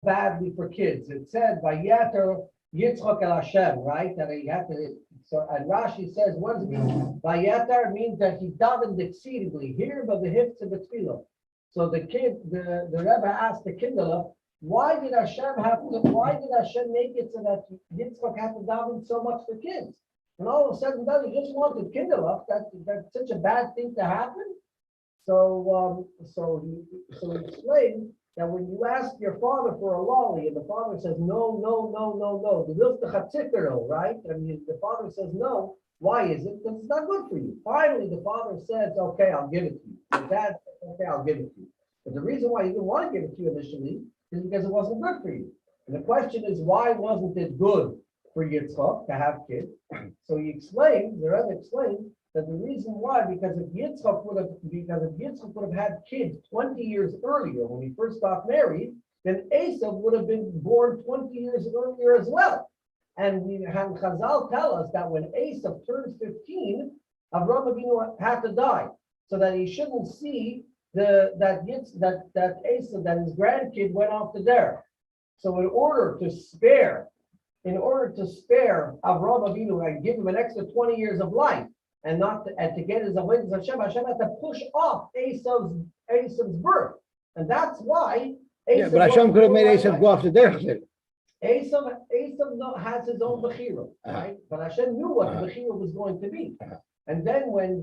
badly for kids. It said by Yater Yitzchak el Hashem, right? That he had to. So and Rashi says, what does it mean? By Yater means that he davened exceedingly. Here, but the hifts of the tefillah. So the Rebbe asked the Kindler, why did Hashem make it so that Yitzchak had to daven so much for kids? And all of a sudden, he just wanted Kindler. That's such a bad thing to happen. So he explained that when you ask your father for a lolly and the father says no, the wil's the chatzikero, right? And the father says no. Why is it? Because it's not good for you. Finally, the father says, "Okay, I'll give it to you." The dad says, "Okay, I'll give it to you." But the reason why he didn't want to give it to you initially is because it wasn't good for you. And the question is, why wasn't it good for Yitzchak to have kids? So the Rebbe explained that the reason why, because if Yitzchak would have had kids 20 years earlier when he first got married, then Esav would have been born 20 years earlier as well. And Chazal tell us that when Esav turns 15, Avraham Avinu had to die, so that he shouldn't see that Esav, that his grandkid went off to there. So in order to spare Avraham Avinu and give him an extra 20 years of life, and to get his avodas Hashem had to push off Esav's birth, and that's why. But Hashem could have made Esav go off the derech. Esav has his own bechira, right? But Hashem knew what the bechira was going to be. And then when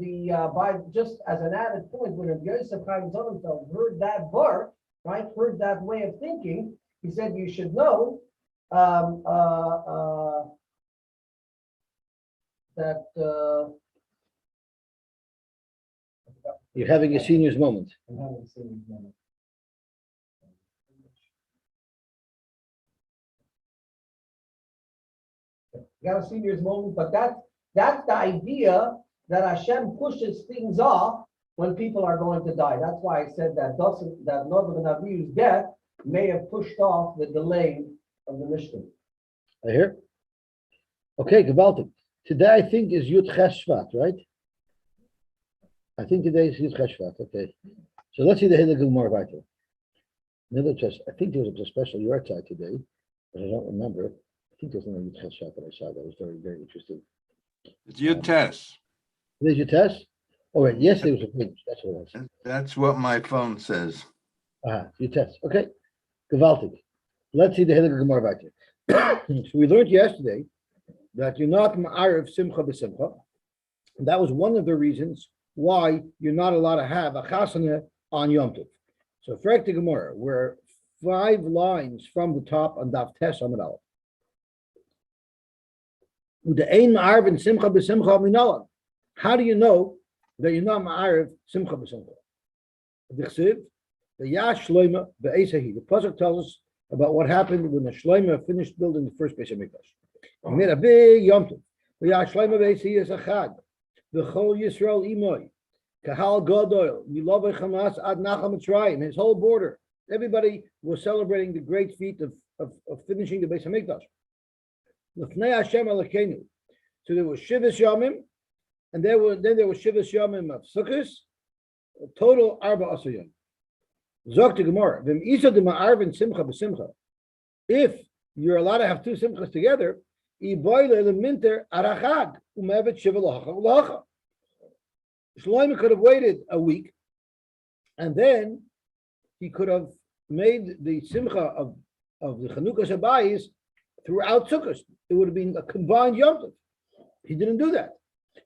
just as an added point, when Yosy Chaim Sonnenfeld heard that bar, right, heard that way of thinking, he said, you should know that. You're having a senior's moment. I'm having a senior's moment. You got a senior's moment, but that's the idea that Hashem pushes things off when people are going to die. That's why I said that Noah ben Avihu's death may have pushed off the delay of the Mishnah. I hear. Okay, gewaltig. Today I think is Yud Ches Shvat, right? I think today is Yud Ches Shvat. Okay, so let's see the Hillel more about it. I think there was a special yahrzeit today, but I don't remember. I think there's another Yud Ches Shvat that I saw that was very, very interesting. It's Yud Tes. There's your test? Oh, right. Yes, there was a page. That's what it was. That's what my phone says. Your test. Okay. Gewaltig. Let's see the Hillel more about it. So we learned yesterday that you're not ma'ariv simcha b'simcha. And that was one of the reasons why you're not allowed to have a chasana on Yom Tov. So Frek the Gemara, we're 5 lines from the top on Daf Tes Amud Aleph. The ein ma'ariv and simcha b'simcha minalan. How do you know that you're not ma'ariv simcha b'simcha? The Yash Shloima be'esahi. The pasuk tells us about what happened when the Shloima finished building the first Beis Hamikdash. He made a big Yom Tov. The Yash Shloima be'esahi is a chag. The Chol Yisrael imoy. Kahal Gadol. Milovei Chamas ad Nachal Mitzrayim. His whole border. Everybody was celebrating the great feat of finishing the Beis Hamikdash. L'fnei Hashem Elokeinu. So there was Shivas Yomim, and there was Shivas Yomim of Sukkos, a total Arba Asayim. Zok to Gemara, V'im Isa de Ma'arvin Simcha b'Simcha. If you're allowed to have 2 Simchas together, Iboyle the Minter Arachag Umevet Shiva Lahacha Lahacha. Shlomo could have waited a week, and then he could have made the Simcha of the Chanukah Shabayis throughout Sukkot. It would have been a combined Yom Tov. He didn't do that.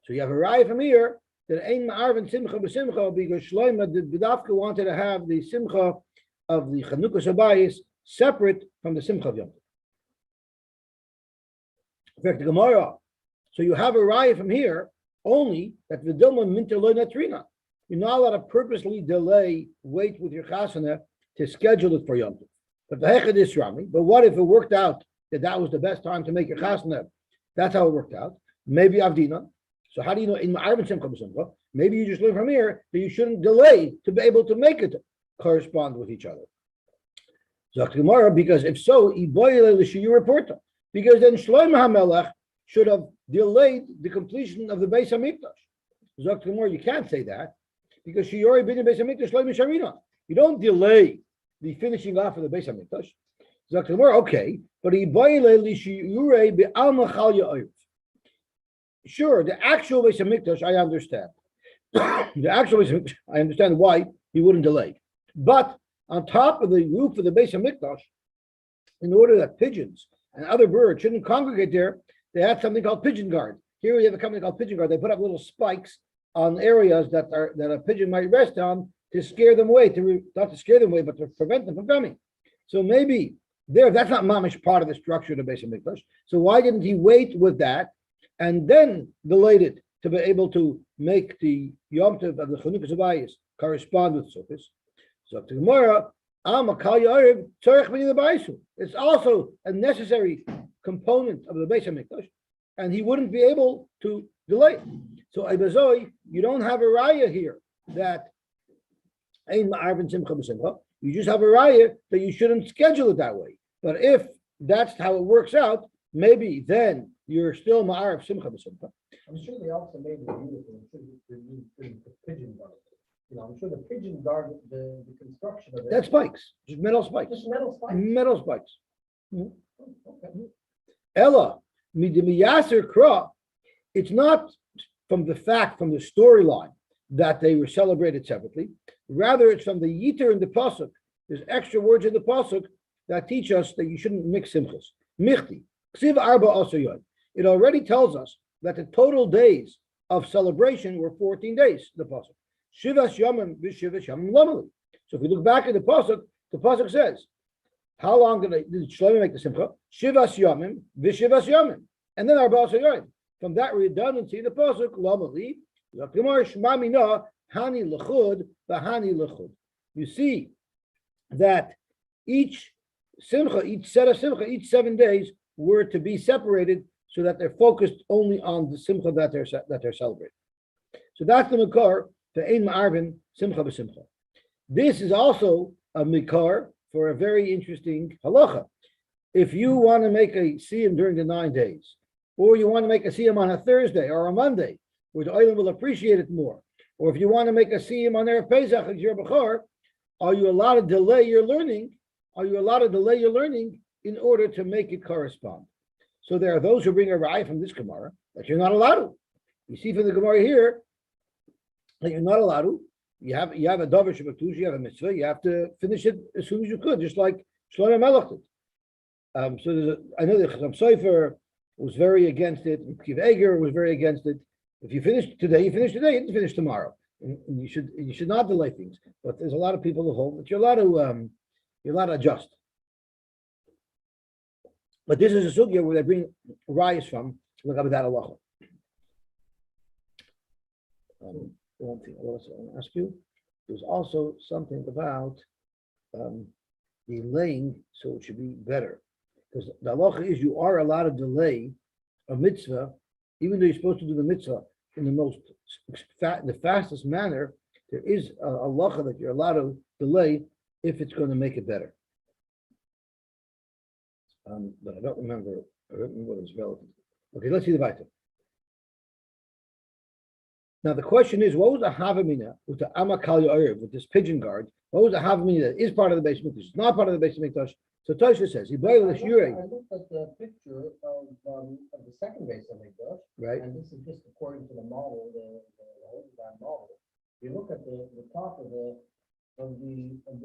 So you have a raya from here that Ein Ma'arvin Simcha b'Simcha because Shlomo the B'davka wanted to have the Simcha of the Chanukah Shabayis separate from the Simcha of Yom Tov. In fact, the Gemara. So you have a raya from here only that the Dilma Minter Lo Natrina. You're not allowed to purposely wait with your chasana to schedule it for Yom Tov. But the Hechad is Rami. But what if it worked out that was the best time to make your chasana? That's how it worked out. Maybe Avdina. So how do you know in Ma'arvin Simcha b'Simcha? Maybe you just learn from here that you shouldn't delay to be able to make it correspond with each other. Zok Gemara, because if so, you report them. Because then Shlomo HaMelech should have delayed the completion of the Beis Hamikdash. Zok Gemara, you can't say that because she already been in Beis Hamikdash Shlomo Sharina. You don't delay the finishing off of the Beis Hamikdash. Sagt the Gemara, okay, but he sure, the actual Beis Hamikdash, I understand. The actual Beis Hamikdash, I understand why he wouldn't delay. But on top of the roof of the Beis Hamikdash, in order that pigeons and other birds shouldn't congregate there, they had something called pigeon guard. Here we have a company called Pigeon Guard. They put up little spikes on areas that a pigeon might rest on to scare them away, not to scare them away, but to prevent them from coming. So maybe that's not mamish part of the structure of the Beis Hamikdash. So why didn't he wait with that and then delayed it to be able to make the Yom Tov of the Chanukas Abayis correspond with Sukkot? So to Gemara, it's also a necessary component of the Beis Hamikdash, and he wouldn't be able to delay it. So you don't have a raya here that you just have a raya that you shouldn't schedule it that way. But if that's how it works out, maybe then you're still ma'arif simcha b'simcha. I'm sure they also made it beautiful. The pigeon guard. I'm sure the pigeon guard, the construction of it. That's spikes, just metal spikes. Just metal spikes. Metal spikes. Okay. Ella, miyaser kra. It's not from the storyline that they were celebrated separately. Rather, it's from the yiter in the pasuk. There's extra words in the pasuk that teach us that you shouldn't mix simchas. Michti, ksiv arba asayon. It already tells us that the total days of celebration were 14 days. The pasuk. Shivas yamim v'shivas yamim lamali. So if we look back at the pasuk says, how long did Shlomo make the simcha? Shivas yamim v'shivas yamim, and then arba asayon. From that redundancy, the pasuk lamali. You see that each simcha, each set of simcha, each 7 days were to be separated so that they're focused only on the simcha that they're celebrating. So that's the makar to ein ma'arvin simcha b'simcha. This is also a makar for a very interesting halacha. If you want to make a siyum during the 9 days, or you want to make a siyum on a Thursday or a Monday, where the oilam will appreciate it more. Or if you want to make a siyum on Erev Pesach and Yom Bechor, are you allowed to delay your learning? Are you allowed to delay your learning in order to make it correspond? So there are those who bring a raya from this Gemara that you're not allowed to. You see from the Gemara here that you're not allowed to. You have a davar shebatush, you have a mitzvah. You have to finish it as soon as you could, just like Shlomo Melech did. So I know that Chacham Sofer was very against it. Kiv Eger was very against it. If you finish today, you finish today. You didn't finish tomorrow. And you should not delay things. But there's a lot of people who hold that you're allowed to adjust. But this is a sugya where they bring rayas from. Look up at that halacha. One thing I also want to ask you. There's also something about delaying, so it should be better. Because the halacha is you are allowed to delay a mitzvah, even though you're supposed to do the mitzvah in the fastest manner. There is a halacha that you're allowed to delay if it's going to make it better. But I don't remember what it's relevant. Okay, let's see the Vita. Now the question is, what was the Havamina with the Amakal Yorev, with this pigeon guard? What was the Havamina that is part of the Beis Hamikdash? It's not part of the Beis Hamikdash. So Tosha says, he I looked at the picture of the second Beis Hamikdash, right? And this is just according to the model, the model. You look at the top of the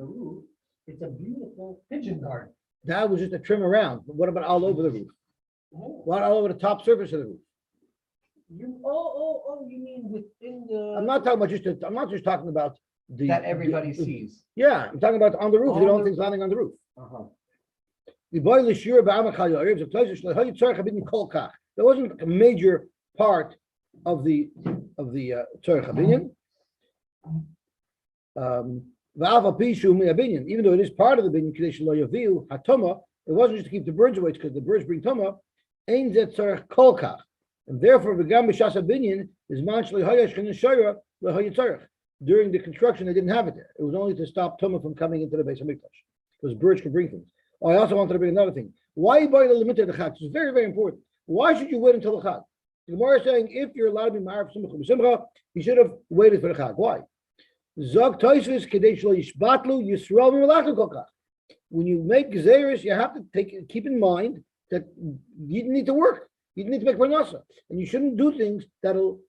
roof. It's a beautiful pigeon guard. That was just a trim around. But what about all over the roof? What all over the top surface of the roof? You mean within the? I'm not talking about I'm not just talking about that everybody sees. Yeah, I'm talking about on the roof. You don't think landing on the roof. There wasn't a major part of the tzorech habinyan. Even though it is part of the binyan, it wasn't just to keep the birds away, because the birds bring tama. And therefore, binyan is during the construction, they didn't have it there. It was only to stop tama from coming into the Beis Hamikdash, because birds can bring things. Oh, I also wanted to bring another thing. Why buy the limit of the Chag? It's very, very important. Why should you wait until the Chag? The Gemara is saying if you're allowed to be ma'arif simcha b'simcha, you should have waited for the Chag. Why? Zog Tosfos kedei shelo yishbatlu Yisrael v'melachnu kol kach. when you make gezeres, you have to keep in mind that you need to work. You need to make parnasa, and you shouldn't do things that'll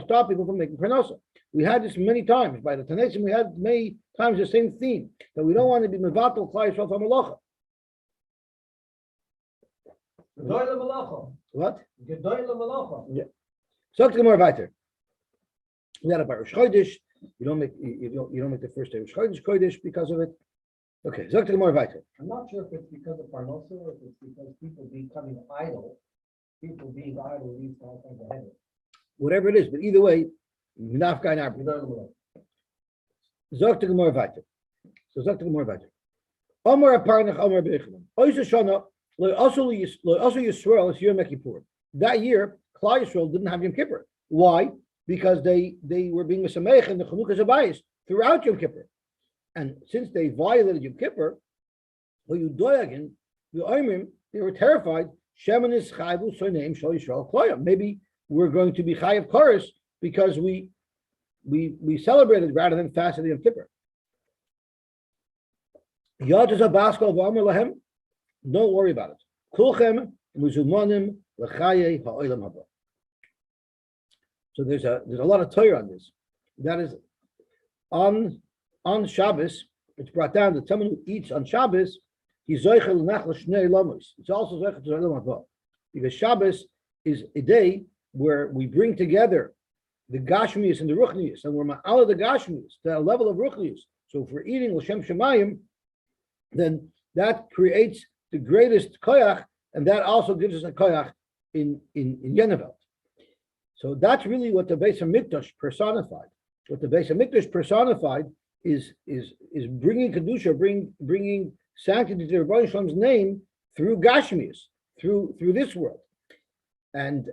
stop people from making parnasa. We had this many times by the Tanaisim. We had many times the same theme that we don't want to be mevatel klai Yisrael from malacha. Gedoyle malacha. What? Gedoyle malacha. Yeah. So to more weiter. We had about Rosh Chodesh. You don't make the first day of Rosh Chodesh because of it. Okay. So to more weiter. I'm not sure if it's because of parnosa or if it's because people becoming idle. People being idle leads to all kinds of headaches. Whatever it is, but either way, nafka and Gedoyle malacha. Zog to more weiter. So zog to more weiter. Amar aparnach amar beichlam. Oysa shana lo also Yisrael is Yom Kippur. That year, Klal Yisrael didn't have Yom Kippur. Why? Because they were being mesameich in the Chanukah Zabayis throughout Yom Kippur, and since they violated Yom Kippur, they were terrified. Maybe we're going to be chayav chorus because we celebrated rather than fasted Yom Kippur. Don't worry about it. Kulchem muzumanim l'chaye ha'olam haba. So there's a lot of Torah on this. That is on Shabbos. It's brought down that someone who eats on Shabbos, he's zoichel nachal shnei lamos. It's also zoichel to olam haba, because Shabbos is a day where we bring together the gashmius and the ruchnius, and we're ma'ala the gashmius, the level of ruchnius. So if we're eating l'shem shemayim, then that creates the greatest koyach, and that also gives us a koyach in Yenevelt. So that's really what the Beis HaMikdash personified. What the Beis HaMikdash personified is bringing kedusha, bringing sanctity to Rebbeinu Shalom's name through Gashmius, through this world, and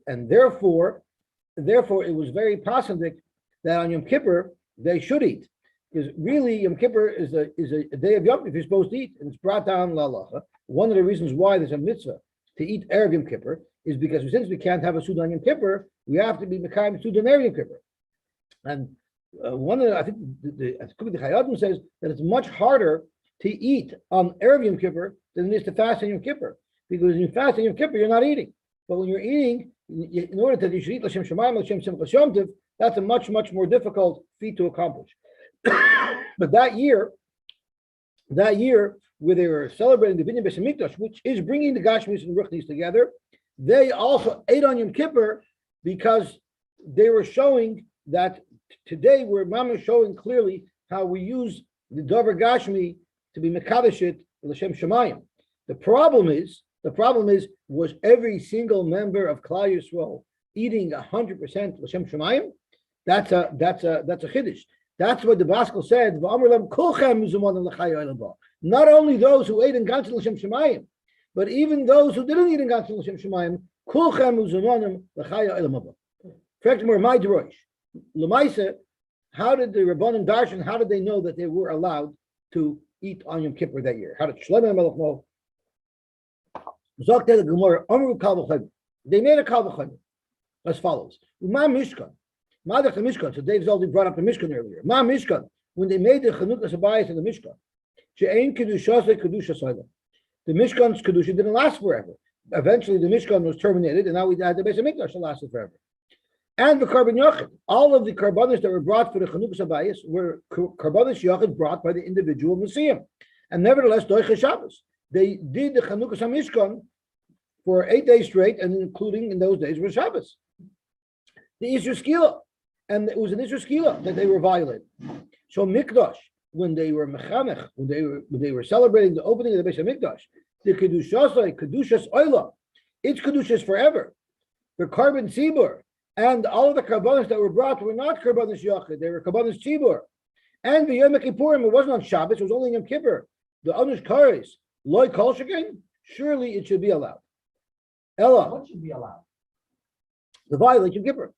therefore it was very pasandik that on Yom Kippur they should eat, because really Yom Kippur is a day of Yom Kippur you're supposed to eat, and it's brought down la'alacha. One of the reasons why there's a mitzvah to eat Erev Yom Kippur is because since we can't have a Sudan Yom Kippur, we have to be Mekayim Sudan Erev Yom Kippur. And one of the, I think the Chayadim says that it's much harder to eat on Erev Yom Kippur than it is to fast on Yom Kippur, because when you fast on Yom Kippur, you're not eating. But when you're eating, in order that you should eat L'Shem Shemayim, L'Shem Simchas Yom Tov, that's a much more difficult feat to accomplish. But that year, where they were celebrating the Binyan Beis HaMikdash, which is bringing the Gashmis and Ruchnis together, they also ate on Yom Kippur because they were showing that today we're showing clearly how we use the Dover Gashmi to be Mekadeshit L'Shem Shemayim. The problem is, was every single member of Klal Yisrael eating 100% L'Shem Shemayim? That's a chiddush. That's what the Baskel said. Not only those who ate in Gantzin L'Shem Shemayim, but even those who didn't eat in Gantzin L'Shem Shemayim, Kulchem Uzumonim L'Chaya Olam Haba. Frektimor my Derosh. L'Maisa, how did the Rabbanim Darshan, how did they know that they were allowed to eat on Yom Kippur that year? How did Shlomo Melech know? Zokte the Gemara, Amru Kal V'Chayim. They made a Kal V'Chayim as follows. Ma Mishkan. Madach the Mishkan. So Dave's already brought up the Mishkan earlier. Ma Mishkan. When they made the Chanukah Sabayis in the Mishkan, She'ein Kedushas Kedusha Soila. The Mishkan's Kedusha didn't last forever. Eventually the Mishkan was terminated, and now we had the Beis HaMikdash that lasted forever. And the Karban Yochid. All of the Karbanis that were brought for the Chanukah Sabayis were Karbanis Yochid brought by the individual Messiah. And nevertheless, Doiche Shabbos. They did the Chanukah Mishkan for 8 days straight, and including in those days were Shabbos. The Isra Skila. And it was an Isra Skila that they were violating. So Mikdash, when they were mechanech, when they were celebrating the opening of the Beis HaMikdash, the Kedushas Oila, it's Kedushas forever. The Karban Tzibur, and all of the Karbanis that were brought were not Karbanis Yachid, they were Karbanis Tzibur. And the Yom Kippurim, it wasn't on Shabbos, it was only Yom Kippur. The Anush Kares, Loi Kol Shekin, surely it should be allowed. Ella. What should be allowed? To violate Yom Kippur.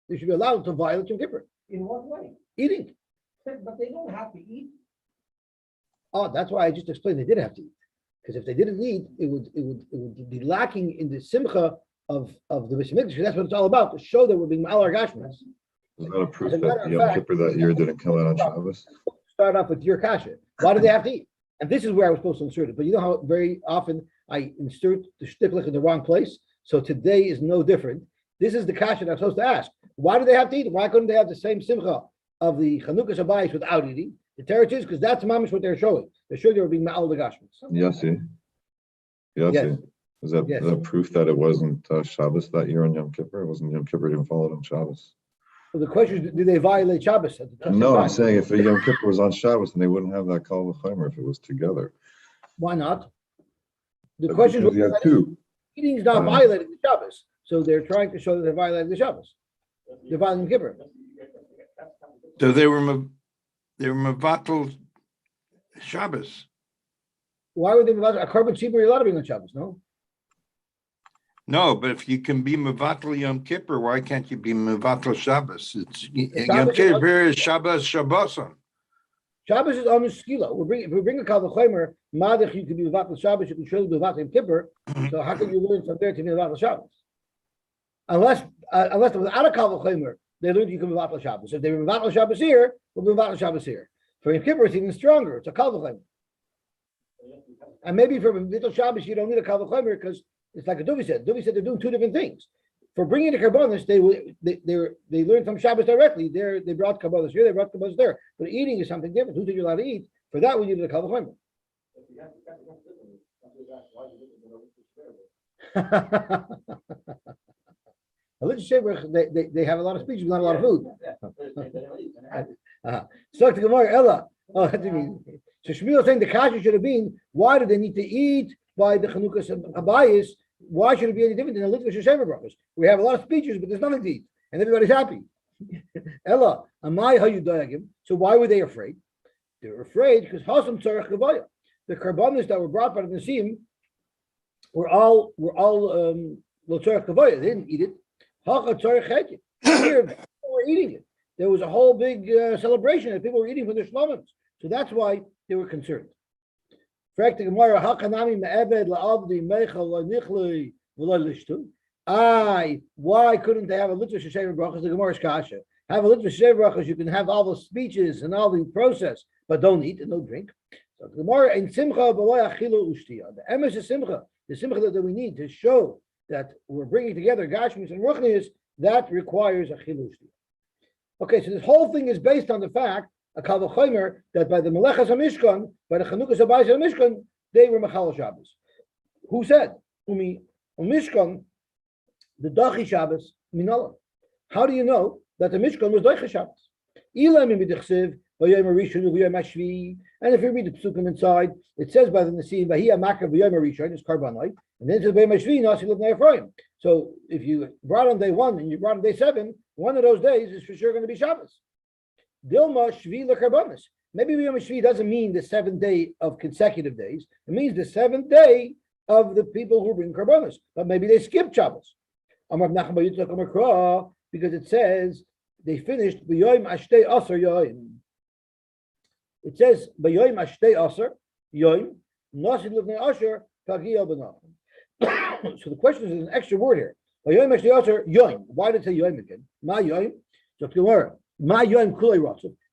They should be allowed to violate Yom Kippur. In what way? Eating. But they don't have to eat. Oh, that's why I just explained they did have to eat. Because if they didn't eat, it would be lacking in the simcha of the Beis HaMikdash. That's what it's all about, to show that we're being Ma'al Gashmas. Is that a proof that Yom Kippur that year didn't come out on Shabbos? Start off with your kasha. Why do they have to eat? And this is where I was supposed to insert it. But you know how very often I insert the shticklich in the wrong place? So today is no different. This is the kasha that I'm supposed to ask. Why do they have to eat? Why couldn't they have the same simcha of the Chanukah Sabayis without eating? The teretz is because that's mamish what they're showing. They're showing they were being ma'al the gashmis. Yosy. Yes. Is that Yes. the proof that it wasn't Shabbos that year on Yom Kippur? It wasn't Yom Kippur didn't fall on Shabbos. So the question is, did they violate Shabbos? At the No, I'm time? saying if Yom Kippur was on Shabbos, then they wouldn't have that kol v'chomer if it was together. Why not? The question Because you is, have two. eating is not violating the Shabbos. So they're trying to show that they're violating the Shabbos. They're violating Kippur. So they were mevatel Shabbos. Why would they a carbon cheaper? You're allowed to bring on Shabbos, no? No, but if you can be mevatel Yom Kippur, why can't you be mevatel Shabbos? It's Yom Shabbos is Kippur is Shabbos Shabboson. Shabbos is on skila. If we bring a kal v'chomer, madach you can be mevatel Shabbos, you can surely be mevatel Yom Kippur. So how can you learn from there to be mevatel Shabbos? Unless without a kal v'chomer, they learned you can be mevatel Shabbos. If they were mevatel Shabbos here, we'll be mevatel Shabbos here. For Yom Kippur, it's even stronger. It's a kal v'chomer. And maybe for mevatel Shabbos, you don't need a kal v'chomer because it's like a Duvi said. Duvi said they're doing two different things. For bringing the karbonis, they learned from Shabbos directly. They brought karbonis here, they brought karbonis there. But eating is something different. Who did you allowed to eat? For that, we needed a kal v'chomer. They have a lot of speeches, not a lot of food. So to Gemara, Ella. Oh, that's what I mean. So Shmuel is saying the kasha should have been, why do they need to eat by the Chanukah Habayis? Why should it be any different than the Litvish Sheva brachos? We have a lot of speeches, but there's nothing to eat, and everybody's happy. Ella, amai hayudayagim. So why were they afraid? They were afraid because hasam tzarech kavaya. The karbanos that were brought by the Nasim were all lo tzarech kavaya. They didn't eat it. Hacha tzarech heket. Here, people were eating it. There was a whole big celebration that people were eating from their shlomim. So that's why they were concerned. Why couldn't they have a litvish sheva brachos? The Gemara's kasha. Have a litvish sheva brachos. You can have all the speeches and all the process, but don't eat and don't drink. So the Gemara in simcha b'loy achilu ushtiya. The emes is simcha. The simcha that we need to show that we're bringing together gashmis and ruchnius, that requires achilu ushtiya. Okay, so this whole thing is based on the fact a kal v'chomer that by the Melechas HaMishkan, by the Chanukah Sabayis HaMishkan, they were Mechal Shabbos. Who said? Umi Mishkan, the Dachi Shabbos Minala. How do you know that the Mishkan was Dachi Shabbos? And if you read the Psukim inside, it says by the Nasim, Vahiyah Makar V'yom HaRishon is Karbanai, and then it says V'yom HaShvi Nasi L'bnei Ephraim. So if you brought on day 1 and you brought on day 7, one of those days is for sure going to be Shabbos. Dilma Shvi L'Karbanis. Maybe Yom Shvi doesn't mean the 7th day of consecutive days. It means the 7th day of the people who bring Karbanis. But maybe they skipped Shabbos. Because it says they finished B'Yom Ashtei Asar Yoim. It says B'Yom Ashtei Asar Yoim Nasid L'Vnei Asher Pagiyah B'Nachim. So the question is an extra word here. B'Yom Ashtei Asar Yoim. Why did it say Yoim again? Ma Yoim. So tomorrow.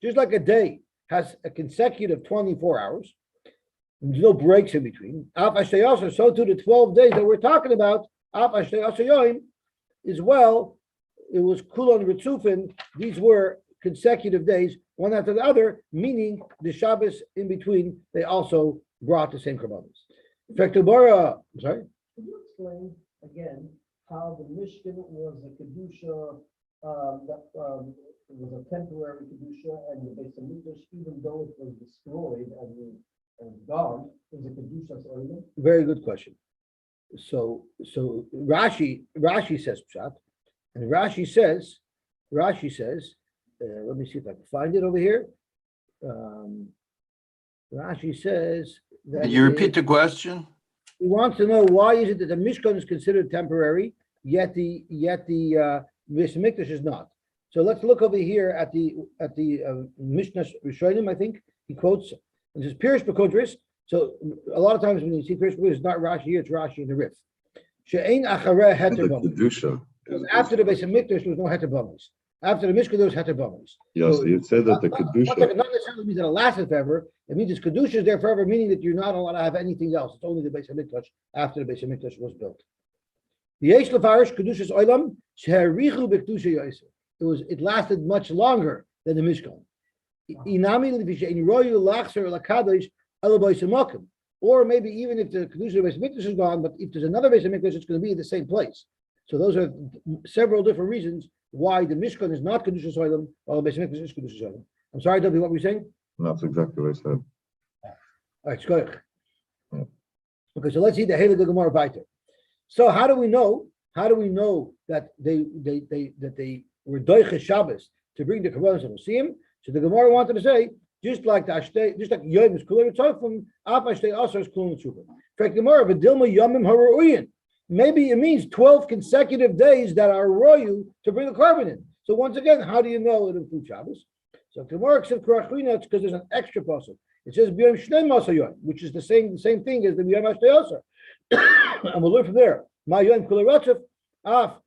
Just like a day has a consecutive 24 hours, there's no breaks in between. So too the 12 days that we're talking about, as well, it was kulon ritzufin. These were consecutive days, one after the other, meaning the Shabbos in between, they also brought the same korbanos. In fact, sorry? Could you explain again how the Mishkan was a kedusha it was a temporary kedusha, and the Beis Hamikdash, even though it was destroyed and gone, is a kedusha oilim? Very good question. So Rashi says pshat, and Rashi says, let me see if I can find it over here. Rashi says that. Can you repeat the question? He wants to know why is it that the Mishkan is considered temporary, yet the Beis Hamikdash is not. So let's look over here at the Mishnah Rishonim. I think he quotes and says Pirish B'Kodris. So a lot of times when you see Pirish B'Kodris, it's not Rashi here; it's Rashi in the Rif. She'ein achareh heter bamis. After the Beis Hamikdash, there was no heter bamis. After the Mishkan, there was Heter Bamis. Yes, it said that the Not Kedusha, necessarily means that it lasted forever. It means it's Kedusha is there forever, meaning that you're not allowed to have anything else. It's only the Beis HaMikdash after the Beis HaMikdash was built. The Yesh Lefarish Kedushas Olam Sheharichu B'Kedusha Yosy. It lasted much longer than the Mishkan. Inami Levishein Royu Lachser Lakadosh Elabois Mokim. Or maybe even if the Kedusha Beis HaMikdash is gone, but if there's another Beis HaMikdash, it's going to be in the same place. So those are several different reasons why the Mishkan is not Kedusha Olam, while the Beis HaMikdash is Kedusha Olam. I'm sorry, W, what were you saying? that's exactly what I said. All right, shkoyach. Yeah. Okay, so let's see the Heilige Gemara weiter. So how do we know? How do we know that they were doiche Shabbos to bring the Karbanos and Musim? So the Gemara wanted to say, just like Yom is Kulim Tzofim, Af Ashtei Asar is Kulim Tzufim. In fact, Gemara V'Dilma Yomim Haruyin. Maybe it means 12 consecutive days that are royu to bring the carbon in. So once again, how do you know it includes Shabbos? So Gemara said Kurachina, it's because there's an extra pasuk. It says B'Yom Shnei Masayon, which is the same thing as the B'Yom Ashtei Asar. And we'll learn from there. Ma Yom Kulim Ratzef, Af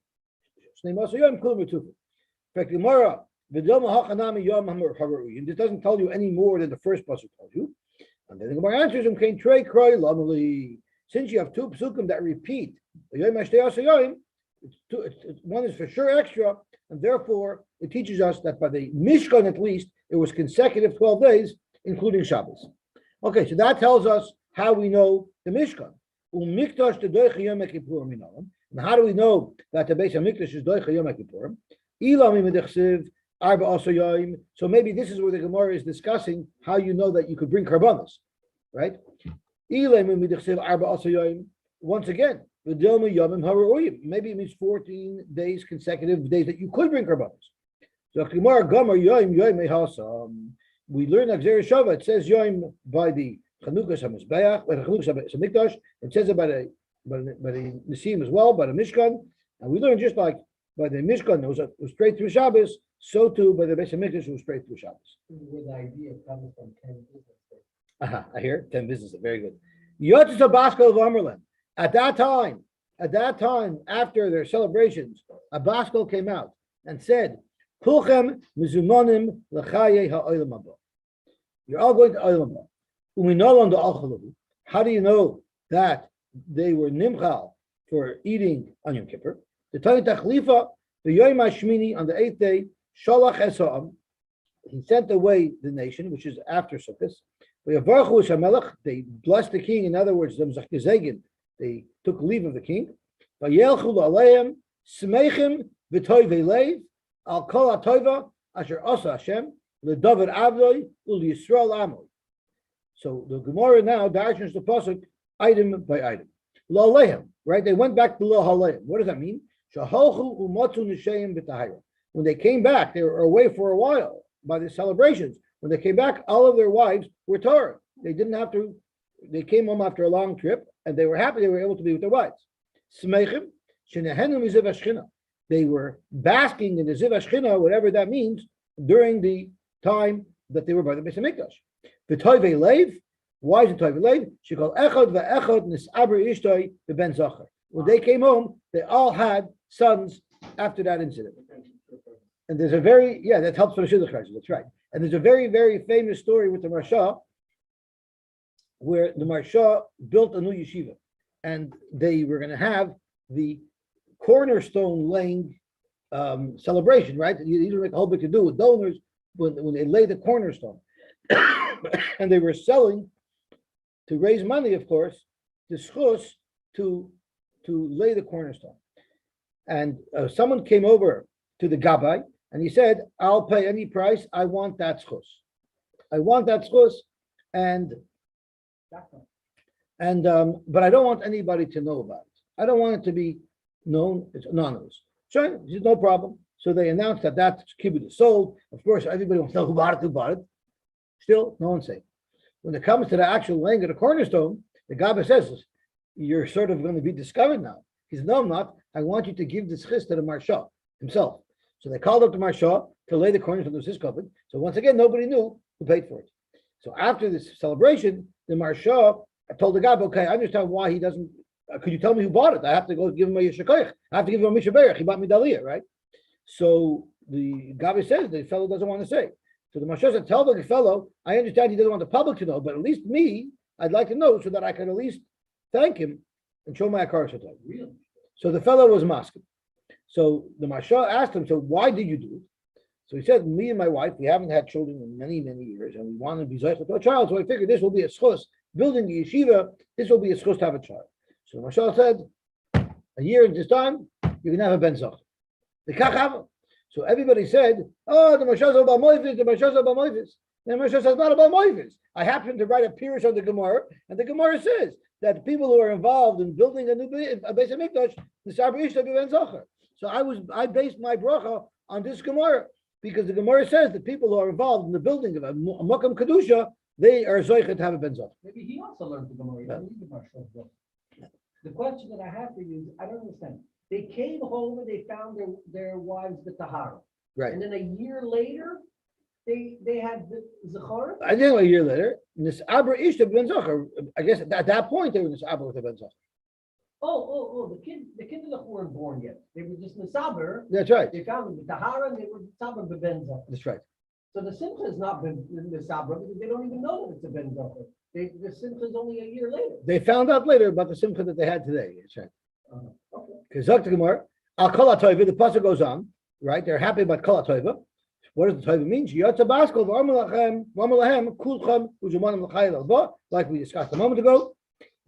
Shnei Masayon Kulim Tzufim. In fact, Gemara V'Dilma Hachanami Yom Haruyin. This doesn't tell you any more than the first pasuk tells you. And then the Gemara answers him, Kain Trei Kroi Lamali. Since you have two psukim that repeat, one is for sure extra, and therefore it teaches us that by the Mishkan at least, it was consecutive 12 days, including Shabbos. Okay, so that tells us how we know the Mishkan. And how do we know that the Beis HaMikdash is Doicha Yom Kippurim? So maybe this is where the Gemara is discussing how you know that you could bring karbanos, right? Once again, maybe it means 14 days, consecutive days that you could bring karbanos. So we learn Xer Shava, it says Yom by the Chanukas HaMizbeach, by the Chanukas HaMikdash, it says it by the Nisim as well, by the Mishkan, and we learn just like by the Mishkan, it was straight through Shabbos, so too by the Beis HaMikdash, it was straight through Shabbos. With the idea coming from 10 business days. I hear 10 business, very good. Yotzis Abaskal of Amrlan. At that time, after their celebrations, Abaskal came out and said, Kulchem mizumonim l'chaye ha'olam haba. You're all going to olam haba. Uminol the alchalavu. How do you know that they were nimchal for eating on Yom Kippur? The Tanya Tachlifa, the Yom HaShmini, on the 8th day, Shalach Esa'am, he sent away the nation, which is after Sukkot. They blessed the king. In other words, they took leave of the king. So the Gemara now darshans the pasuk item by item. Right? They went back to Lo Haleim. What does that mean? When they came back, they were away for a while by the celebrations. When they came back, all of their wives were Torah. They didn't have to, they came home after a long trip and they were happy they were able to be with their wives. They were basking in the Ziv HaShchina, whatever that means, during the time that they were by the Beis HaMikdash. V'toivei leiv, why is it toivei leiv? She called echad ve'echad nis'abri ishtoi be'ben zachar. When they came home, they all had sons after that incident. And there's a very, that helps for the Shidduch Rashi, that's right. And there's a very, very famous story with the Marsha, where the Marsha built a new yeshiva, and they were going to have the cornerstone laying celebration, right? You don't make a whole big to do with donors when they lay the cornerstone, and they were selling to raise money, of course, the schus to lay the cornerstone. And someone came over to the Gabbai, and he said, I'll pay any price. I want that schus. I want that schus, but I don't want anybody to know about it. I don't want it to be known. It's anonymous. Sure, no problem. So they announced that kibbutz is sold. Of course, everybody wants to know who bought it. Still, no one's saying. When it comes to the actual laying of the cornerstone, the Gabbai says, you're sort of going to be discovered now. He says, no, I'm not. I want you to give the schis to the Marsha himself. So they called up the Marsha to lay the cornerstone of his covenant. So once again, nobody knew who paid for it. So after this celebration, the Marsha told the guy, okay, I understand why he doesn't, could you tell me who bought it? I have to go give him a yeshikoich. I have to give him a mishaberach. He bought me Dahlia, right? So the Gabi says the fellow doesn't want to say. So the Moshe said, tell the fellow, I understand he doesn't want the public to know, but at least me, I'd like to know so that I can at least thank him and show my akar shatai. Really? So the fellow was masking. So the Masha asked him, so why did you do it? So he said, me and my wife, we haven't had children in many, many years, and we want to be zeichel to a child. So I figured this will be a schus. Building the yeshiva, this will be a schus to have a child. So the Masha said, a year in this time, you can have a ben zach. The kach. So everybody said, oh, the Masha is about moifis, the Masha is about moifis. And the Masha says, not about moifis. I happened to write a pirush on the Gemara, and the Gemara says that the people who are involved in building a new Beis Hamikdash, the Sabra Ishta ben zacher. So I based my bracha on this Gemara because the Gemara says that people who are involved in the building of a Makam Kedusha, they are zoichet to have a ben zacher. Maybe he also learned the Gemara. He didn't read the Marshal's book. The question that I have for you is, I don't understand. They came home and they found their wives the Tahara. Right. And then a year later, they had the Zachar. I think a year later, this Abra Ishta ben zacher. I guess at that point they were in this Abra with the ben zacher. Oh, the kids weren't born yet. They were just Nisaber. That's right. They found the Tahara and they were Nisaber Bebenza. That's right. So the Simcha is not Nisaber because they don't even know that it's a Benza. The Simcha is only a year later. They found out later about the simcha that they had today. That's right. Okay. Because Zok the Gemara, Al Kol HaToiva, the pasuk goes on, right? They're happy about Kol HaToiva. What does the Toiva mean? Yotza Baskol, V'amalahem, Kulchem, Uzumanim L'chayil Alba, like we discussed a moment ago.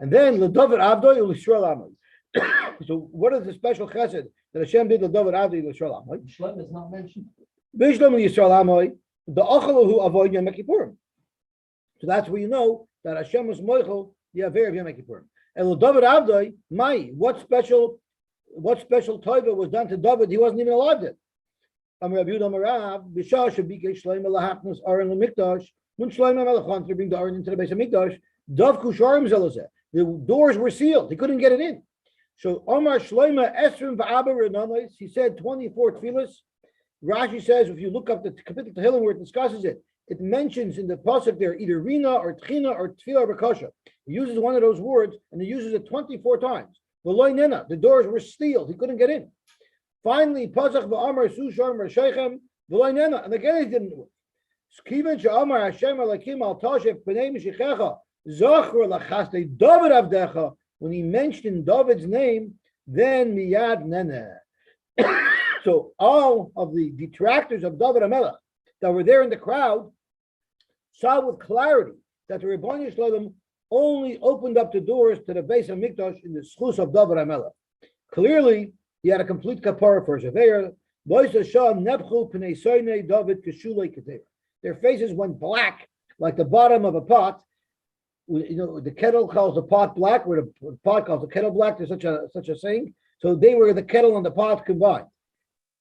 And then L'Dovid Avdoi U'Yisrael Amoy. So what is the special chesed that Hashem did L'Dovid Avdoi U'Yisrael Amoy? Shlem is not mentioned. Bishlam L'Yisrael Amoy, the Achalahu Avoid Yom Kippurim. So that's where you know that Hashem was Moichel, the Aver of Yom Kippurim. And L'Dovid Avdoi, Mai, what special Toiva was done to David? He wasn't even alive then. Amar Rabbi Yehuda Amarav, B'shah Shabikei Shlomo Lahachnas Aron L'Mikdash, when Shlomo Melech wanted to bring the Aron into the Beis Hamikdash, Davku Sharim Zelazeh. The doors were sealed; he couldn't get it in. So Omar Shlomo Esrim V'Aber Renanois, he said 24 tefillas. Rashi says if you look up the Kapitel Tehillim where it discusses it, it mentions in the pasuk there either Rina or Tchina or Tefillah or Bekasha. He uses one of those words and he uses it 24 times. The doors were sealed; he couldn't get in. Finally, Pasach v'Amar Sushar Mershechem v'Loinena, and again it didn't work. Skiven she'Amar Hashem Elakim Al Tashef B'nei Mishichecha Zachor Lachaste David Avdecha. When he mentioned David's name, then Miyad Nene. So all of the detractors of David HaMelech that were there in the crowd saw with clarity that the Rebbeinu Shalom only opened up the doors to the Beis Hamikdash in the schus of David HaMelech. Clearly, he had a complete kapara for Zaveir. Their faces went black like the bottom of a pot. You know, the kettle calls the pot black, where the pot calls the kettle black. There's such a saying. So they were the kettle and the pot combined.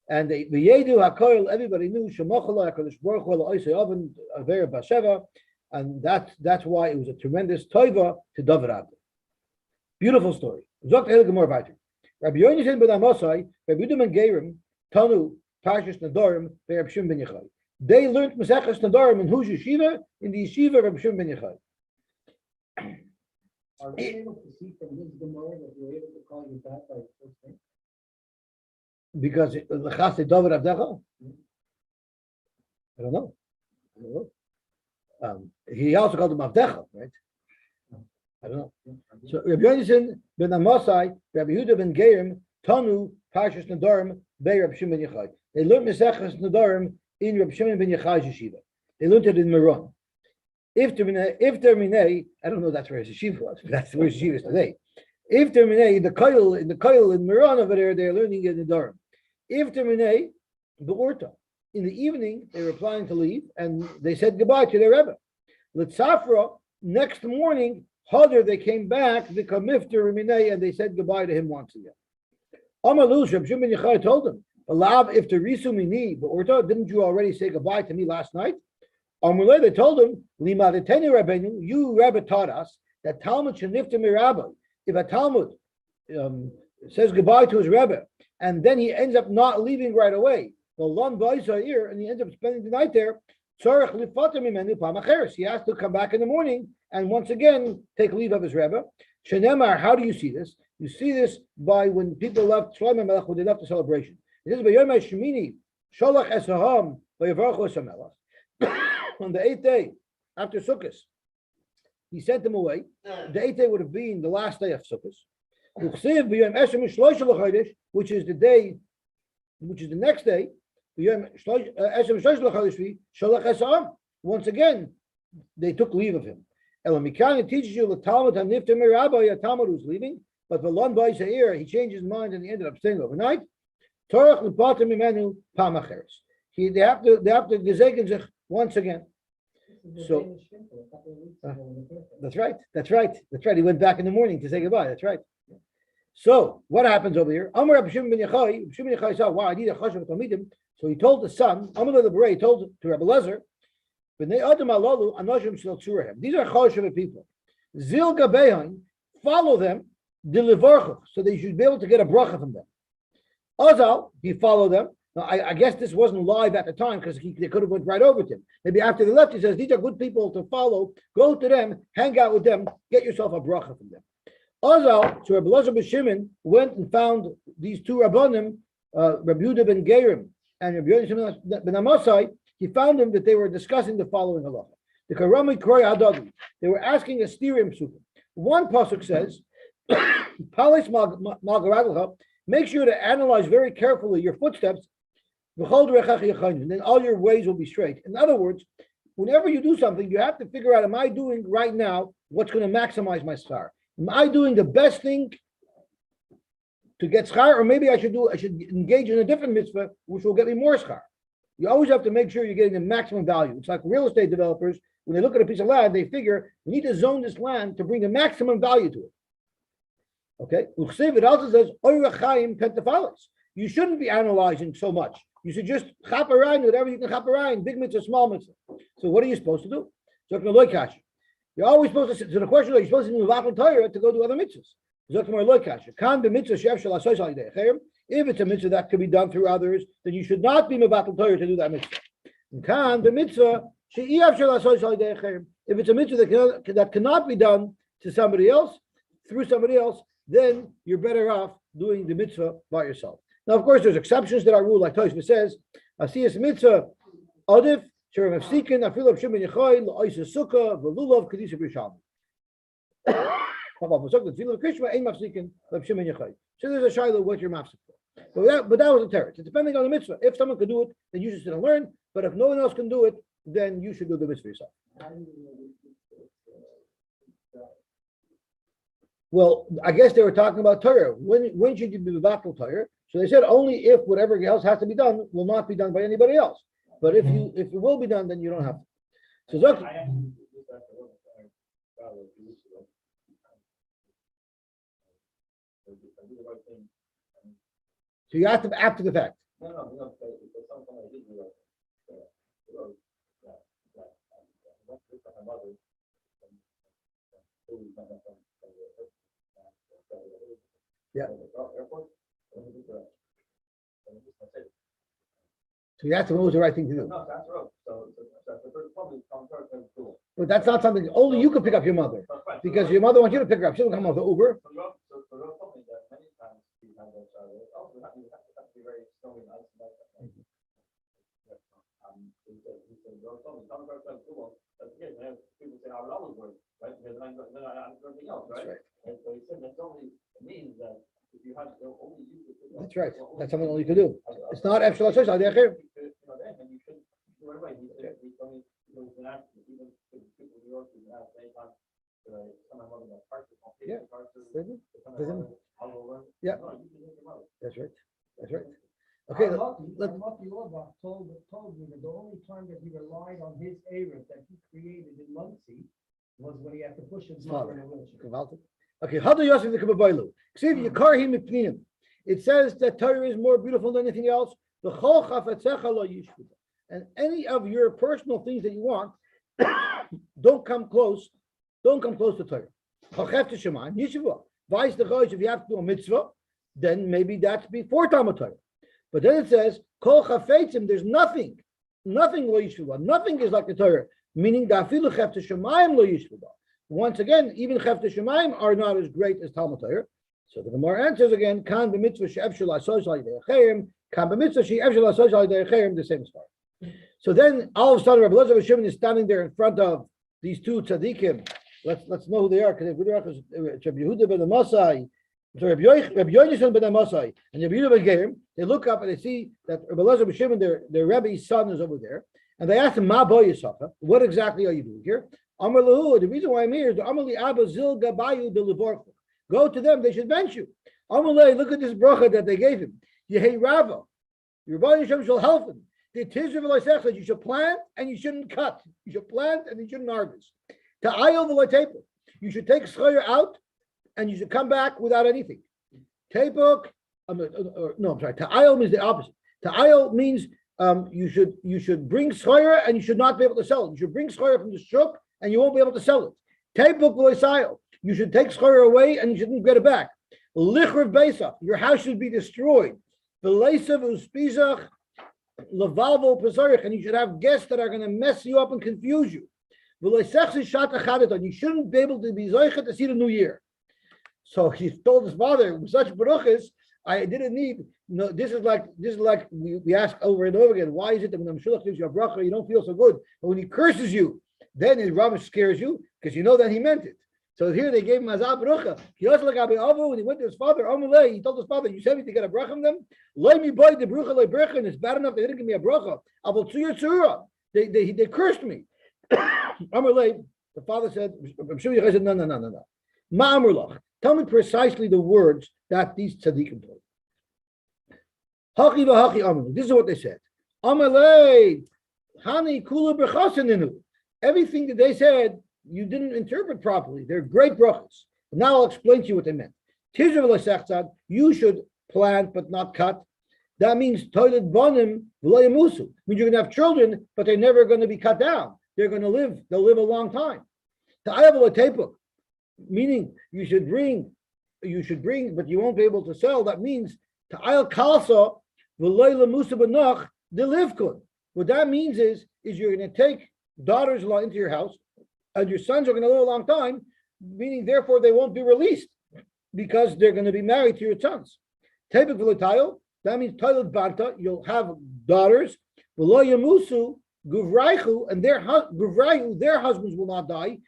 And the Yedu HaKoil, everybody knew Shemochala HaKadosh Baruch Hu L'Oisei Oven Aveir Basheva, and that's why it was a tremendous toiva to David Abdi. Beautiful story. Zok Tehillim Gemara Vayter. Rabbi Yonatan ben Amosai, Rabbi Yehuda ben Gerim, Tanu, Parshas Nadorim, Rabbi Shimon ben Yochai. They learned Masechas Nadorim in whose yeshiva? In the yeshiva of Rabbi Shimon ben Yochai. Are we able to see from this Gemara that you're able to call you back by first name? Because the Chaste David Avdecha? I don't know. He also called him Avdecha, right? I don't know. So Rabbi Yonatan ben Amosai, Rabbi Yehuda ben Gerim, Tanu, Parshas Nadorim, Bei Rabbi Shimon ben Yochai. They learned Masechas Nadorim in Rabbi Shimon ben Yochai's yeshiva. They learned it in Meron. If there minei, I don't know that's where his yeshiva was, but that's where his yeshiva is today. If there minei, the koil in Meron over there, they're learning it in Nadorim. If there minei, be'orta. In the evening, they were planning to leave, and they said goodbye to their Rebbe. L'tzafra, next morning, Hadar, they came back, the kamifter minei, and they said goodbye to him once again. Amalus, Rabbi Shimon ben Yochai told him, "Alav, if the risu mini, be'orta, didn't you already say goodbye to me last night?" Amalei, they told him, "Limadeteni Rabbeinu, you Rebbe taught us that Talmud shenifter mirabba. If a Talmud says goodbye to his Rebbe, and then he ends up not leaving right away, the lon ba'isa'ir, and he ends up spending the night there, tzarich lifater mimenu pam acheres. He has to come back in the morning and once again take leave of his Rebbe. Shenemar, how do you see this? You see this by when people left Shlomo Melech, when they left the celebration. This is by Yom HaShemini, Sholach esaham v'yavarchu esamelach. On the 8th day after Sukkot, he sent them away. The 8th day would have been the last day of Sukkot, which is the day, which is the next day. Once again, they took leave of him. It teaches you the Talmud a Talmud who's leaving, but the Lon Boy Seir, he changed his mind and he ended up staying overnight. They have to gesegen sich once again. So that's right. He went back in the morning to say goodbye. That's right. So what happens over here? Amar Rabbi Shimon ben Yochai said, "Wow, I need a chashav talmidim." So he told the son, Amar the Berei, told to Rabbi Lezer, "Bnei Adam alalu anoshim shel tzurahim." These are chashav people. Zil gabein, follow them, delivarchu, so they should be able to get a bracha from them. Azal, he followed them. Now, I guess this wasn't live at the time because they could have went right over to him. Maybe after they left, he says, these are good people to follow. Go to them, hang out with them, get yourself a bracha from them. Azal, so Rabbi Elazar ben Shimon went and found these two Rabbanim, Rabbi Yehuda ben Gerim and Rabbi Yosi ben Amasai. He found them that they were discussing the following halacha. The Karami Kroy Hadadi. They were asking a stirim psukim. One pasuk says, Palis Malgaraglacha, make sure to analyze very carefully your footsteps, and then all your ways will be straight. In other words, whenever you do something, you have to figure out, am I doing right now what's going to maximize my schar? Am I doing the best thing to get schar, or maybe I should engage in a different mitzvah which will get me more schar? You always have to make sure you're getting the maximum value. It's like real estate developers, when they look at a piece of land, they figure we need to zone this land to bring the maximum value to it. Okay, it also says you shouldn't be analyzing so much. You should just chop around whatever you can chop around, big mitzvah, small mitzvah. So what are you supposed to do? You're always supposed to. So the question is, you're supposed to do Vatal Torah to go do other mitzvahs. If it's a mitzvah that can be done through others, then you should not be Vatal Torah to do that mitzvah. If it's a mitzvah that cannot be done to somebody else, through somebody else, then you're better off doing the mitzvah by yourself. Now, of course, there's exceptions that are rule, like Tosfos says, Asiyas mitzvah, Adif, Sherem Efsikin, Afilab Shimon Yechoy, La'isa Sukkah, Velulav, Kadisha B'Sham. So there's a shiloh what you're mafsik for. But that was a teretz. It's depending on the mitzvah. If someone can do it, then you should sit and learn. But if no one else can do it, then you should do the mitzvah yourself. Well, I guess they were talking about Torah. When should you be Vatal Torah? So they said only if whatever else has to be done will not be done by anybody else. But if it will be done, then you don't have to. So you have to after the fact. Yeah. So you have to know what's the right thing to do. But that's not something only you could pick up your mother, because your mother wants you to pick her up. She doesn't come off the Uber. That's right. That's something only you can do. It's not Efshel HaShosh Al Derech. Yeah. Yeah. That's right. That's right. Okay. Told me that the only time that he relied on his Erev that he created in Muncie was when he had to push his mother in a wheelchair. Okay, Hadu Yosy the Kababaylu. It says that Torah is more beautiful than anything else. And any of your personal things that you want, don't come close. Don't come close to Torah. If you have to do a mitzvah, then maybe that's before Talmud Torah. But then it says, Kol chafetzim, there's nothing lo yishvuah. Nothing is like the Torah, meaning that afilu chefte shemayim lo yishvuah. Once again, even chefte shemayim are not as great as Talmud Torah. So the Gemara answers again, Kan b'mitzvah she'efshel asos al yidei achayim, The same story. So then all of a sudden Rabbi Elazar ben Shimon is standing there in front of these two tzaddikim. Let's know who they are, because if we don't, it's Rabbi Yehuda ben Amasai, so Rabbi Yonasan ben Amasai, and Rabbi Yehuda ben Gerim. They look up and they see that Rabbi Elazar ben Shimon, their Rebbe's son, is over there, and they ask him, "Ma bo yisacha? What exactly are you doing here?" Amar lahu, the reason why I'm here is the Amar li Abba zil gabayu de levorchu. Go to them; they should bench you. Amar le, look at this bracha that they gave him. Yehei Rava, your body shall help him. The Tizra v'loisech said you should plant and you shouldn't cut. You should plant and you shouldn't harvest. Ta'ayil v'loitepu, you should take schayr out and you should come back without anything. Tepuk, Ta'ayil means the opposite. Ta'ayil means you should bring schayr and you should not be able to sell it. You should bring schayr from the shuk and you won't be able to sell it. Tepuk v'loisayil, you should take schayr away and you shouldn't get it back. Lichrav beisach, your house should be destroyed. V'leisav uspizach levalvo pesarich, and you should have guests that are going to mess you up and confuse you. You shouldn't be able to be zoichet to see the new year. So he told his father, with such baruchas, I didn't need. No, this is like we ask over and over again. Why is it that when Mshulach gives you a bracha, you don't feel so good, but when he curses you, then his ramish scares you because you know that he meant it. So here they gave him azab bracha. When he went to his father, he told his father, "You sent me to get a bracha from them. Let me buy the bracha le bracha, and it's bad enough they didn't give me a bracha. They cursed me." The father said, "No. Ma'amrulach, tell me precisely the words that these tzaddikim told. Haki v'haki amru. This is what they said. Amalei hani kula b'chasaninu. Everything that they said, you didn't interpret properly. They're great brachas. Now I'll explain to you what they meant. You should plant but not cut. That means toilet bonim v'loyamusu. Means you're going to have children, but they're never going to be cut down. They're going to live. They'll live a long time. Meaning you should bring, but you won't be able to sell. That means ta'ayel kalsa v'loyamusu b'noch delivkun. What that means is you're going to take daughters-in-law into your house, and your sons are going to live a long time, meaning therefore they won't be released because they're going to be married to your sons. That means toilet banta, you'll have daughters, yamusu guvraichu, and their husbands will not die,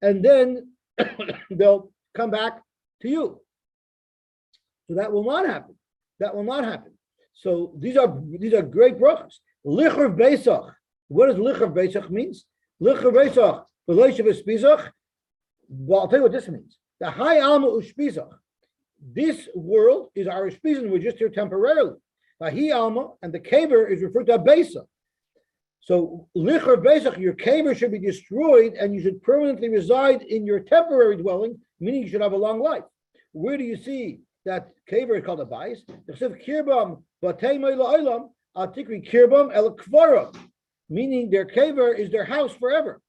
and then they'll come back to you. So that will not happen. So these are great brachas. Lichur beisach. What does lichur beisach means? Lichur beisach, well, I'll tell you what this means. The high alma ushpizach. This world is our ushpizah. We're just here temporarily. Vahi alma, and the kaver is referred to a besa. So lichur beisach, your kaver should be destroyed, and you should permanently reside in your temporary dwelling, meaning you should have a long life. Where do you see that kaver is called a bais? Kirbam batei me'la'olam atikri kirbam el kvaram. Meaning their kaver is their house forever.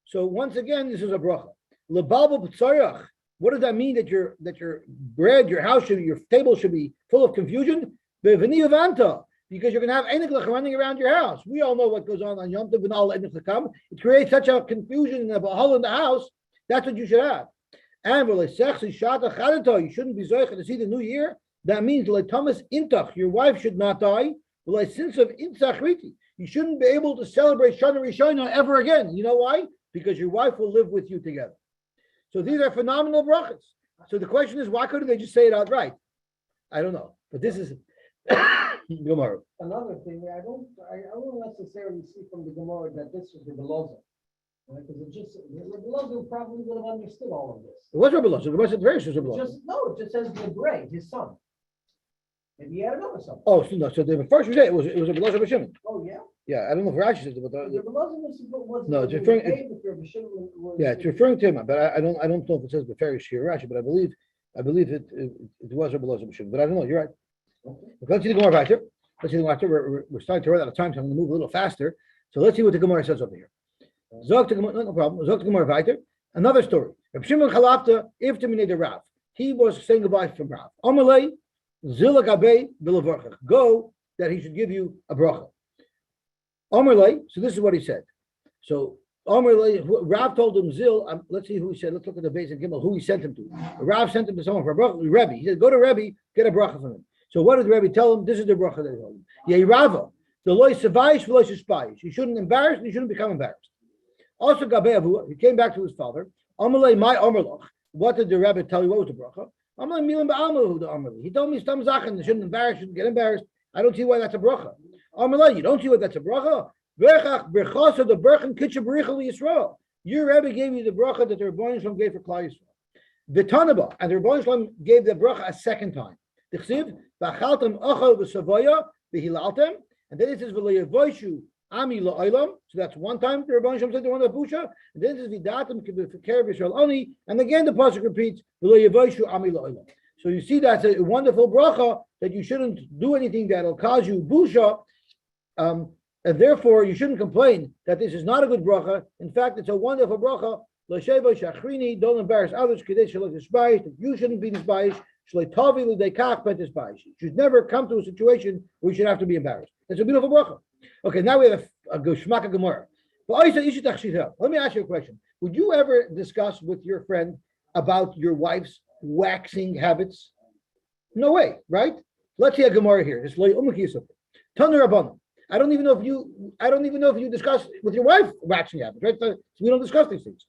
So once again, this is a bracha. Lebalbo b'tzarach. What does that mean? That your bread, your house, your table should be full of confusion. Beveni avanta, because you're going to have eniklach running around your house. We all know what goes on Yom Tov and all eniklacham. It creates such a confusion and a bahal in the house. That's what you should have. And you shouldn't be zoich to see the new year. That means Thomas intach, your wife should not die. Since of intzachriti. You shouldn't be able to celebrate Shana Rishona ever again. You know why? Because your wife will live with you together. So these are phenomenal brachas. So the question is, why couldn't they just say it outright? I don't know. But this is Gemara. Another thing, I don't necessarily see from the Gemara that this was the Beloza. Because the Beloza probably would have understood all of this. It was Rabbi Elazar. The Gemara said very sure Rabbi Elazar. It just says the Bray, his son. Maybe he had another son. Oh, so no. So the first we say it was Rabbi Elazar ben Shimon. Oh yeah. Yeah, I don't know if Rashi says it, but no, it's referring. It's referring to him, but I don't know if it says Beferish here Rashi, but I believe it was Rabbi Elazar ben Shimon. But I don't know. You're right. Okay. Let's see the Gemara right here. We're starting to run out of time, so I'm going to move a little faster. So let's see what the Gemara says over here. Zog to Gemara, no problem. Zog to Gemara weiter. Another story. Rabbi Shimon Chalafta iftaminei the Rav. He was saying goodbye from Rav. Amalei zila gabei b'levarchach. Go that he should give you a bracha. Amalei. So this is what he said. So Amalei, Rav told him Zil. Let's see who he said. Let's look at the base and Gimel. Who he sent him to. Rav sent him to someone for a bracha. Rebbe. He said, go to Rebbe, get a bracha from him. So what did the Rebbe tell him? This is the bracha that he told him. Yeirava, the loy savaish v'loy shespaish. You shouldn't embarrass, and you shouldn't become embarrassed. Also, Gabeavu, he came back to his father. Amalei my Amalach. What did the Rebbe tell you? What was the bracha? Amalei milim ba'amahu the Amalei. He told me stam zachen. You shouldn't embarrass, you shouldn't get embarrassed. I don't see why that's a bracha. Amalei, you don't see why that's a bracha? Berchach berchasa the berchen kitcha bericha Yisrael. Your Rebbe gave you the bracha that the Rebbeinu Shalom gave for Klal Yisrael. V'tanaba, and the Rebbeinu Shalom gave the bracha a second time. Tichsiv v'achaltem achal v'savoya v'hilaltem, and then it says v'leyevoishu ami la'olam. So that's one time the Rebbeinu Shalom said they want a busha, and then it says v'datem k'b'feker v'Yisrael oni, and again the pasuk repeats v'leyevoishu ami la'olam. So you see that's a wonderful bracha that you shouldn't do anything that'll cause you busha. And therefore, you shouldn't complain that this is not a good bracha. In fact, it's a wonderful bracha. Don't embarrass others. That you shouldn't be despised. You should never come to a situation where you should have to be embarrassed. That's a beautiful bracha. Okay, now we have a Shmaka Gemara. Let me ask you a question. Would you ever discuss with your friend about your wife's waxing habits? No way, right? Let's see a Gemara here. It's Tanur Rabbanon. I don't even know if you discuss with your wife waxing habits, right? So we don't discuss these things.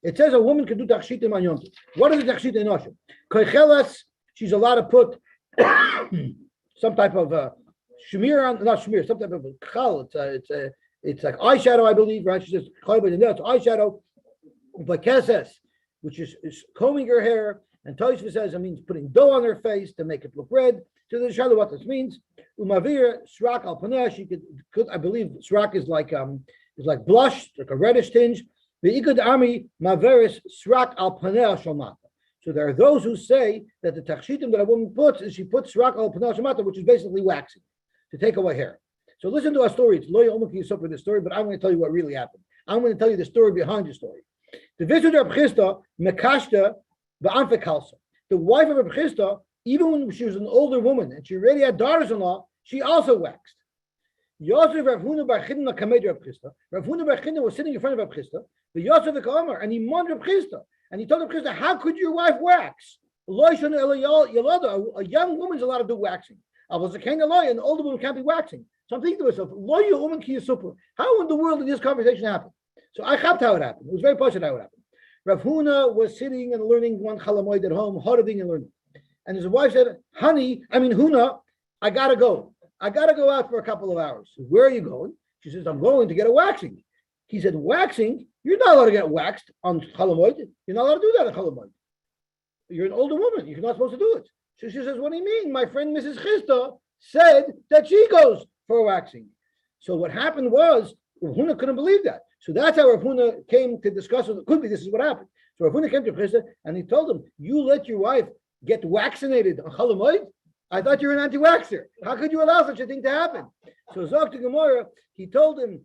It says a woman can do tachshitim on Yom Tov. What is a tachshitim noshim? Koichelas, she's allowed to put some type of shmir on, not shmir, some type of chal. It's like eyeshadow, I believe, right? She says it's eyeshadow, bakeses, which is combing her hair, and Tosfos says it means putting dough on her face to make it look red. So there's shadow what this means. Umavir srak al paneh. She could I believe srak is like blush, like a reddish tinge. The ikud ami maveris srak al paneh shalmata. So there are those who say that the tachshitim that a woman puts is she puts srak al paneh shalmata, which is basically waxing to take away hair. So listen to our story. It's lo yomuki yisop for the story, but I'm going to tell you what really happened. I'm going to tell you the story behind the story. The visitor of Chisda mekashta ba'anfek halsa. The wife of Reb Chisda, even when she was an older woman and she already had daughters-in-law, she also waxed. Yosy Rav Huna bar Chidna kamed Reb Chisda. Rav Huna bar Chidna was sitting in front of Reb Chisda. The Yosy v'Kamar, and he mourned Reb Chisda, and he told Reb Chisda, "How could your wife wax? A young woman's allowed to do waxing. An older woman can't be waxing." So I'm thinking to myself, how in the world did this conversation happen? So I chapped how it happened. It was very positive how it happened. Rav Huna was sitting and learning one chalamoid at home, holding and learning. And his wife said, Huna, I gotta go. I gotta go out for a couple of hours. Where are you going? She says, I'm going to get a waxing. He said, waxing? You're not allowed to get waxed on chalamoid. You're not allowed to do that on chalamoid. You're an older woman. You're not supposed to do it. So she says, what do you mean? My friend Mrs. Chisda said that she goes for waxing. So what happened was, Rav Huna couldn't believe that. So that's how Rav Huna came to discuss it. Could be this is what happened. So Rav Huna came to Chisda and he told him, you let your wife get vaccinated on Chalamoid? I thought you were an anti-waxer. How could you allow such a thing to happen? So Zok to Gemara, he told him,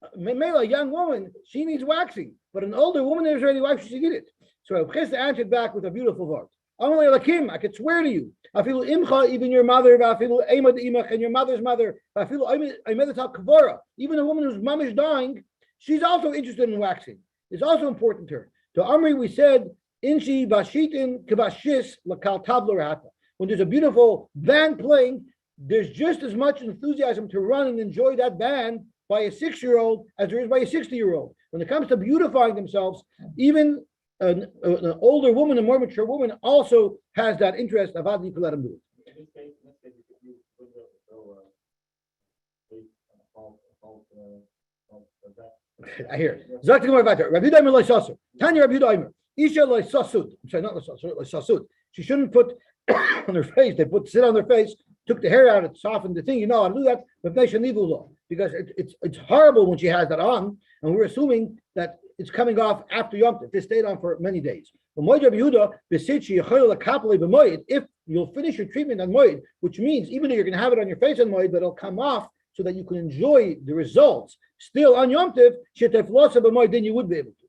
a young woman, she needs waxing, but an older woman that is already waxed, she should get it. So Rav Chisda answered back with a beautiful word. I could swear to you, Afilu imcha, even your mother, Afilu emad imach, and your mother's mother, Afilu emedatal kvara, even a woman whose mom is dying, she's also interested in waxing. It's also important to her. To Amri, we said, Inchi bashitin kibashis lakal tabla rata. When there's a beautiful band playing, there's just as much enthusiasm to run and enjoy that band by a 6-year-old as there is by a 60-year-old. When it comes to beautifying themselves, even an older woman, a more mature woman, also has that interest of how you can let them do it. I hear. Rabbi Daimer Loisasur. Tanya Rabbi Daimer. Isha Loisasud. I'm sorry, not Loisasud. She shouldn't put on her face. They sit on their face, took the hair out, it softened the thing. You know how to do that. But because it's horrible when she has that on, and we're assuming that it's coming off after Yom Tov. This stayed on for many days. If you'll finish your treatment on Moed, which means even though you're going to have it on your face on Moed, but it'll come off so that you can enjoy the results still on Yom Tov, then you would be able to.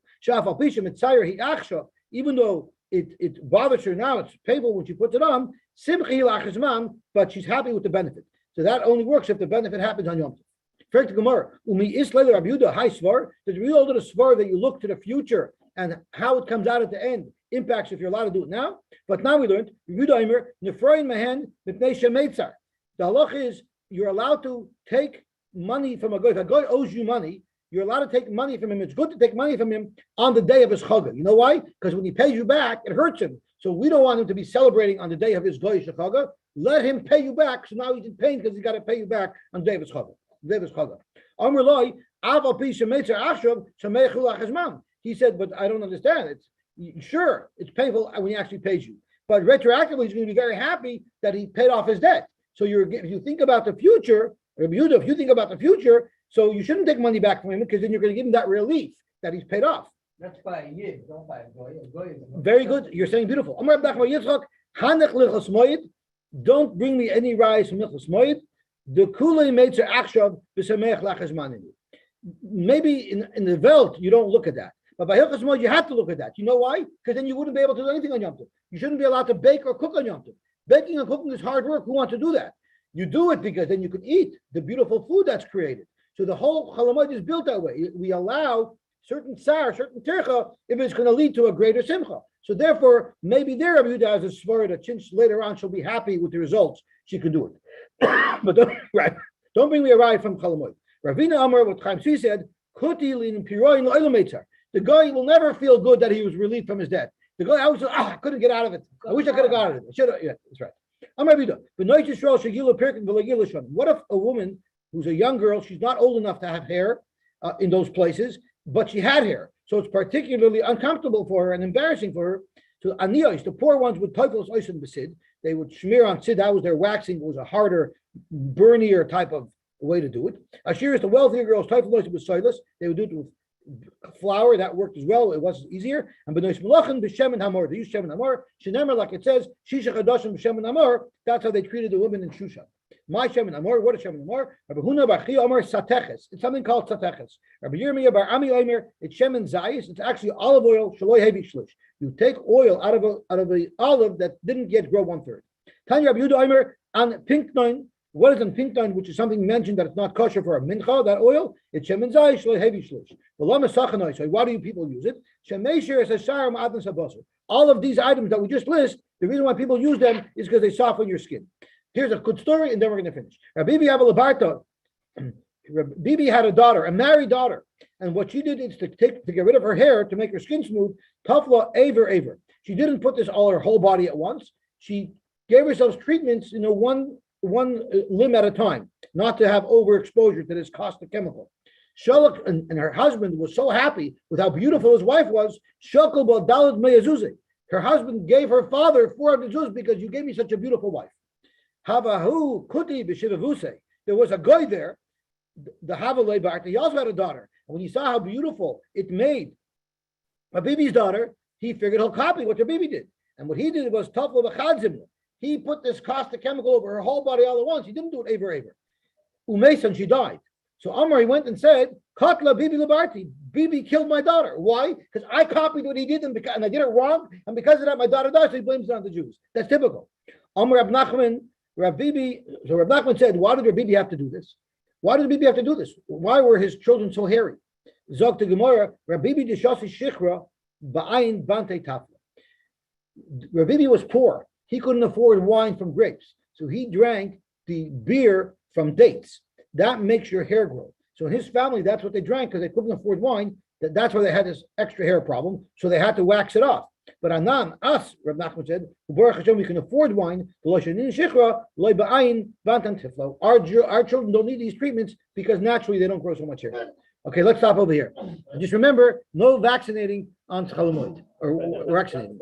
Even though it bothers her now, it's painful when she puts it on, but she's happy with the benefit. So that only works if the benefit happens on Yom Tov. Does it really hold the svar that you look to the future and how it comes out at the end impacts if you're allowed to do it now. But now we learned, the halach is you're allowed to take money from a guy. If a guy owes you money, you're allowed to take money from him. It's good to take money from him on the day of his chagah. You know why? Because when he pays you back, it hurts him. So we don't want him to be celebrating on the day of his goyish chagah. Let him pay you back. So now he's in pain because he's got to pay you back on the day of his chagah. He said, but I don't understand. It's painful when he actually pays you. But retroactively, he's going to be very happy that he paid off his debt. So if you think about the future, if you think about the future, so you shouldn't take money back from him because then you're going to give him that relief that he's paid off. That's by a yid, don't by a goy. Very good. You're saying beautiful. Don't bring me any rice from Milchus Moed. The Kulei Meitzer Achshav b'Samech Lachas Maninu. Maybe in the Welt you don't look at that, but by Hilchos Moed you have to look at that. You know why? Because then you wouldn't be able to do anything on Yom Tov. You shouldn't be allowed to bake or cook on Yom Tov. Baking and cooking is hard work. Who wants to do that? You do it because then you can eat the beautiful food that's created. So the whole Chol Hamoed is built that way. We allow certain tsar, certain tircha, if it's going to lead to a greater simcha. So therefore, maybe there Rabbi Yehuda has a svara that since later on she'll be happy with the results, she can do it. But don't bring me a ride from Chol Hamoed. Ravina Amar, what Chaim Tzvi said, Kuti lin piroin lo'olam meitzar. The guy will never feel good that he was relieved from his debt. The guy always says, I couldn't get out of it. I wish I could have got out of it. Yeah, that's right. What if a woman who's a young girl, she's not old enough to have hair in those places, but she had hair. So it's particularly uncomfortable for her and embarrassing for her. So aniyos, the poor ones would toifos oisin besid. They would smear on sid. That was their waxing. It was a harder, burnier type of way to do it. Ashir is the wealthier girls toifos oisin besoilus. They would do it with flour. That worked as well. It was easier. And benois malachin b'shemen hamor. They used shemen hamor. Shenemer, like it says, shisha chadashim b'shemen hamor. That's how they treated the women in Shushan. My shemen amor, what is shemen amor? Rabbi Huna bar Chia Amar sateches. It's something called sateches. Rabbi Yirmiyah bar Ami Omer, it's shemen zayis. It's actually olive oil. Shaloi hevi shlish. You take oil out of a olive that didn't yet grow 1/3. Tanya Rabbi Yehuda Omer on pinknoin. What is on pinknoin, which is something mentioned that it's not kosher for a mincha? That oil, it's shemen zayis shaloi hevi shlish. The lama sachanoi. So why do you people use it? Shemesher is a sharam adnas habasar. All of these items that we just list, the reason why people use them is because they soften your skin. Here's a good story, and then we're going to finish. Bibi had a daughter, a married daughter, and what she did is to get rid of her hair to make her skin smooth. Tafla aver. She didn't put this all her whole body at once. She gave herself treatments, one limb at a time, not to have overexposure to this caustic chemical. Shalak and her husband was so happy with how beautiful his wife was. Her husband gave her father 400 zuz because you gave me such a beautiful wife. Havahu kuti b'shivavuse. There was a guy there, the Havalei Bart. He also had a daughter. And when he saw how beautiful it made a Bibi's daughter, he figured he'll copy what the Bibi did. And what he did was taflo b'chadzim. He put this caustic chemical over her whole body all at once. He didn't do it aver. Umesan, she died. So Amar, he went and said, Katla Bibi Labarti. Bibi killed my daughter. Why? Because I copied what he did and I did it wrong. And because of that, my daughter died. So he blames it on the Jews. That's typical. Amar Rab Nachman. Rab Nachman said, why did Bibi have to do this? Why did Bibi have to do this? Why were his children so hairy? Zog to Gemara, Rab Bibi deshasi shichra ba'ayin bante tafla. Rab Bibi was poor. He couldn't afford wine from grapes. So he drank the beer from dates. That makes your hair grow. So in his family, that's what they drank because they couldn't afford wine. That's why they had this extra hair problem. So they had to wax it off. But Anan, us, Rab Nachman said, Baruch Hashem, we can afford wine. Our children don't need these treatments because naturally they don't grow so much hair. Okay, let's stop over here. And just remember, no vaccinating on Chol Hamoed or vaccinating.